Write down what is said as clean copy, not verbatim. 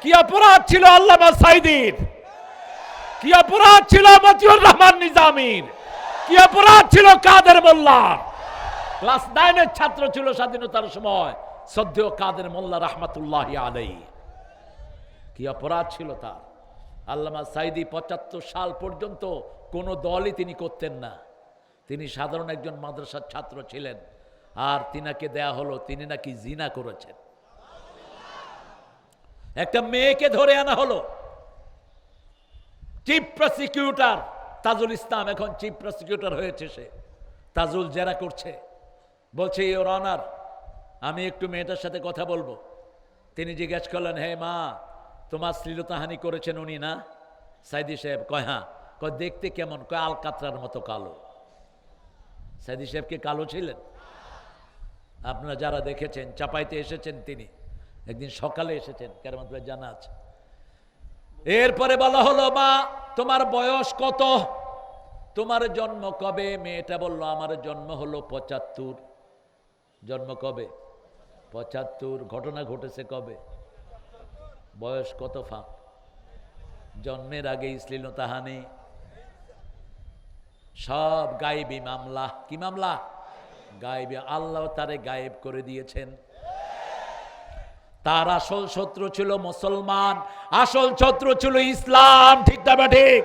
কি অপরাধ ছিল আল্লামা সাঈদীর, কি অপরাধ ছিল মতিউর রহমান নিজামীর, কি অপরাধ ছিল কাদের মোল্লার। ক্লাস 9 ছাত্র ছিল স্বাধীনতার সময় শ্রদ্ধেয় কাদের মোল্লা রাহমাতুল্লাহি আলাইহি। কি অপরাধ ছিল তার। আল্লামা সাঈদী 75 সাল পর্যন্ত কোনো দলই তিনি করতেন না। তিনি সাধারণ একজন মাদ্রাসার ছাত্র ছিলেন। আর তিনাকে দেয়া হলো তিনি নাকি জিনা করেছেন। একটা মেয়েকে ধরে আনা হলো। চিফ প্রসিকিউটর তাজুল ইসলাম এখন চিফ প্রসিকিউটর হয়েছে। সে তাজুল জেরা করছে, বলছে ইওর অনার আমি একটু মেয়েটার সাথে কথা বলবো। তিনি জিজ্ঞেস করলেন, হে মা তোমার শ্লীলতাহানি করেছেন উনি না? সাঈদী সাহেব কয় হ্যাঁ। কয় দেখতে কেমন? কয় আলকাতরার মতো কালো। সাঈদী সাহেব কি কালো ছিলেন? আপনারা যারা দেখেছেন, চাপাইতে এসেছেন, তিনি একদিন সকালে এসেছেন, কেরামত জানা আছে। এরপরে বলা হলো, মা তোমার বয়স কত, তোমার জন্ম কবে? মেয়েটা বলল আমার জন্ম হলো 75। জন্ম কবে? 75। ঘটনা ঘটেছে কবে? বয়স কত ফাঁক? জন্মের আগে শ্লীলতাহানি, সব গায়েবী মামলা। কি মামলা? গায়েবী। আল্লাহ তারে গায়েব করে দিয়েছেন। তার আসল শত্রু ছিল মুসলমান, আসল শত্রু ছিল ইসলাম। ঠিক না ঠিক?